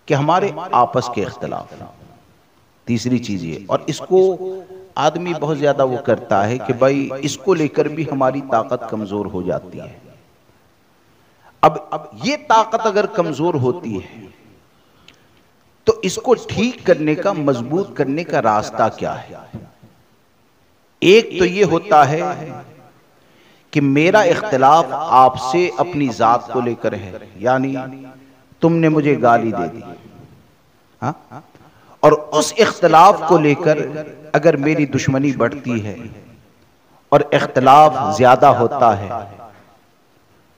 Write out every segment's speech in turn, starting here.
कि हमारे आपस के इख्तिलाफ। तीसरी चीज ये, और इसको आदमी बहुत ज्यादा वो करता है कि भाई इसको लेकर भी हमारी ताकत कमजोर हो जाती है। अब ये ताकत अगर कमजोर होती है तो इसको ठीक करने का, मजबूत करने का रास्ता क्या है? एक तो ये होता है कि मेरा इख्तिलाफ आपसे अपनी जात को लेकर है, यानी तुमने मुझे गाली दे दी, हाँ, और उस इख्तिलाफ को लेकर अगर मेरी दुश्मनी बढ़ती है और इख्तिलाफ ज्यादा होता है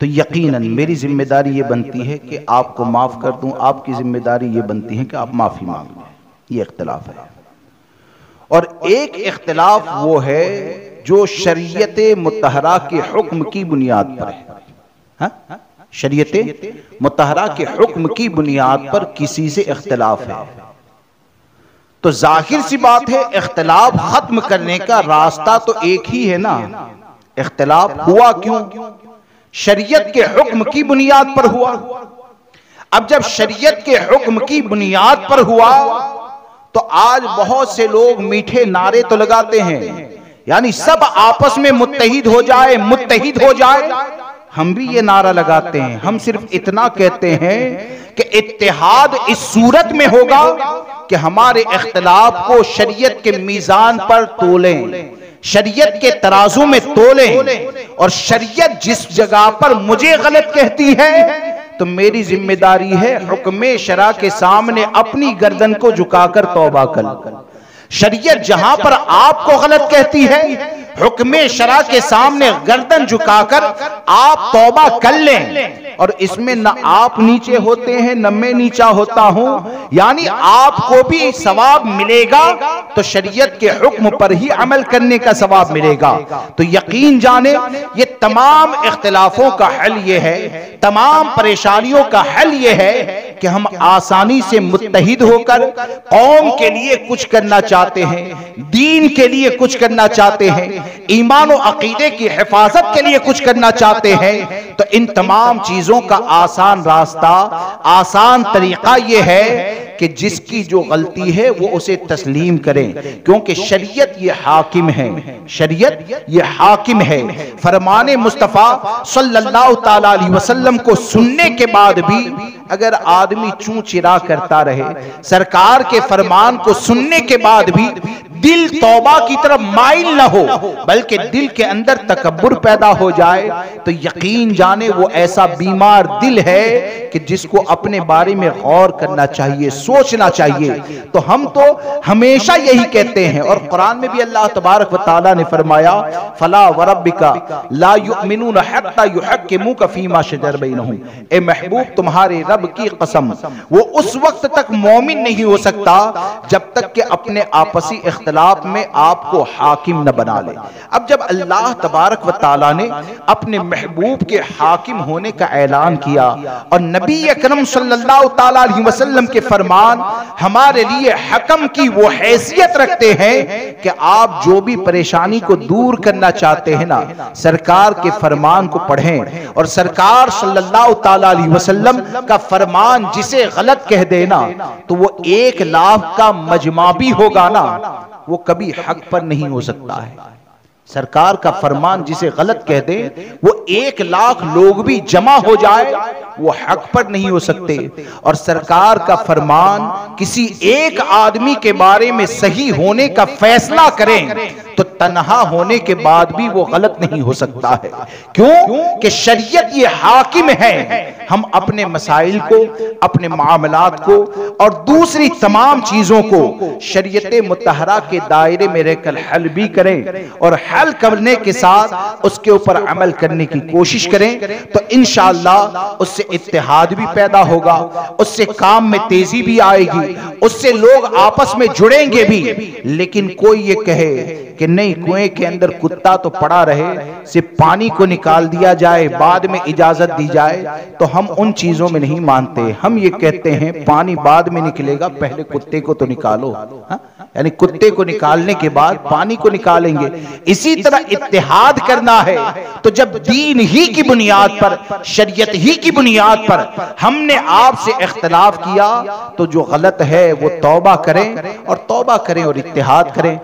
तो यकीनन मेरी जिम्मेदारी ये बनती है कि आपको माफ कर दूं, आपकी जिम्मेदारी ये बनती है कि आप माफी मांग लें। ये इख्तिलाफ है। और एक इख्तिलाफ वो है जो शरीयत मुतहरा के हुक्म की बुनियाद पर है, हाँ? शरीयत मुतहरा के हुक्म की बुनियाद पर किसी से इख्तिलाफ है तो जाहिर सी बात है इख्तिलाफ खत्म करने का रास्ता तो एक ही है ना। इख्तिलाफ हुआ क्यों? शरीयत के हुक्म की बुनियाद पर हुआ। अब जब शरीयत के हुक्म की बुनियाद पर हुआ तो आज बहुत से लोग मीठे नारे तो लगाते हैं, यानी सब आपस में मुत्तहिद हो जाए, मुत्तहिद हो जाए। हम भी ये नारा लगाते हैं। हम सिर्फ इतना कहते हैं कि इत्तेहाद इस सूरत में होगा कि हमारे इख्तिलाफ को शरीयत के मीजान पर तोलें, शरीयत के तराजू में तोलें, और शरीयत जिस जगह पर मुझे गलत कहती है तो मेरी जिम्मेदारी है हुक्म शरा के सामने अपनी गर्दन को झुकाकर तौबा कर। शरीयत जहां पर आपको गलत कहती है, हुक्म शरा के सामने गर्दन झुकाकर आप तौबा कर लें। और इसमें न आप नीचे होते हैं न मैं नीचा होता हूं, यानी आपको भी सवाब मिलेगा तो शरीयत के हुक्म पर ही अमल करने का सवाब मिलेगा। तो यकीन जाने ये तमाम इख्तिलाफों का हल ये है, तमाम परेशानियों का हल ये है कि हम आसानी से मुत्तहिद होकर कौम के लिए कुछ करना चाहते हैं, दीन के लिए कुछ करना चाहते हैं, ईमान और अकीदे की हिफाजत के लिए कुछ करना चाहते हैं, तो इन तमाम चीजों का आसान रास्ता, आसान तरीका यह है कि जिसकी जो गलती है वो उसे तस्लीम करें, क्योंकि शरीयत ये हाकिम है, शरीयत ये हाकिम है। फरमाने मुस्तफा सल्लल्लाहु ताला अलैहि वसल्लम को सुनने के बाद भी अगर आदमी चूं चिरा करता रहे, सरकार के फरमान को सुनने के बाद भी दिल तौबा की तरफ माइल न हो, बल्कि दिल के अंदर तकब्बुर पैदा हो जाए, तो यकीन जाने वो ऐसा बीमार दिल है कि जिसको अपने बारे में गौर करना चाहिए, सोचना चाहिए। तो हम तो हमेशा यही कहते हैं, और कुरान में भी अल्लाह तबारक व तआला ने फरमाया, फला वरब्बिका ला युमिनूना हत्ता युहक्किमुका फीमा शजर बैनहुम। ए महबूब, तुम्हारे रब की कसम, वो उस वक्त तक मोमिन नहीं हो सकता जब तक कि अपने आपसी इख्तिलाफ में आपको हाकिम न बना ले। अब जब अल्लाह तबारक व तआला ने अपने महबूब के हाकिम होने का ऐलान किया और नबी अकरम सल्लल्लाहु ताला अलैहि वसल्लम के फरमान हमारे लिए हकम की वो हैसियत रखते हैं कि आप जो भी परेशानी को दूर करना चाहते हैं ना, सरकार के फरमान को पढ़ें, और सरकार सल्लल्लाहु ताला अलैहि वसल्लम का फरमान जिसे गलत कह देना तो वो 1 लाख का मजमा भी होगा ना, वो कभी हक पर नहीं हो सकता है। सरकार का फरमान जिसे गलत कह दे, वो 1 लाख लोग भी जमा हो जाए, वो हक पर नहीं हो सकते। और सरकार का फरमान किसी एक आदमी के बारे में सही होने का फैसला करें तो तन्हा होने के बाद भी वो गलत नहीं हो सकता है। क्यों? कि शरीयत ये हाकिम है। हम अपने मसाइल को, अपने मामलात को और दूसरी तमाम चीजों को शरीयत मुतहरा के दायरे में रहकर हल भी करें, और हल करने के साथ उसके ऊपर अमल करने की कोशिश करें, तो इंशाअल्लाह उससे इत्तेहाद भी पैदा होगा, उससे काम में तेजी भी आएगी, उससे लोग आपस में जुड़ेंगे भी। लेकिन कोई ये कहे कि नहीं, कुएं के अंदर कुत्ता तो पड़ा रहे, सिर्फ पानी को निकाल दिया जाए, बाद में इजाजत दी जाए, तो हम उन चीजों में नहीं मानते। हम ये कहते हैं पानी बाद में निकलेगा, पहले कुत्ते को तो निकालो। हाँ? यानी कुत्ते को निकालने के बाद पानी को निकालेंगे। इसी तरह इत्तेहाद करना है तो जब दीन ही की बुनियाद पर, शरीयत ही की बुनियाद पर हमने आपसे इख्तिलाफ किया तो जो गलत है वो तौबा करें और इत्तेहाद करें।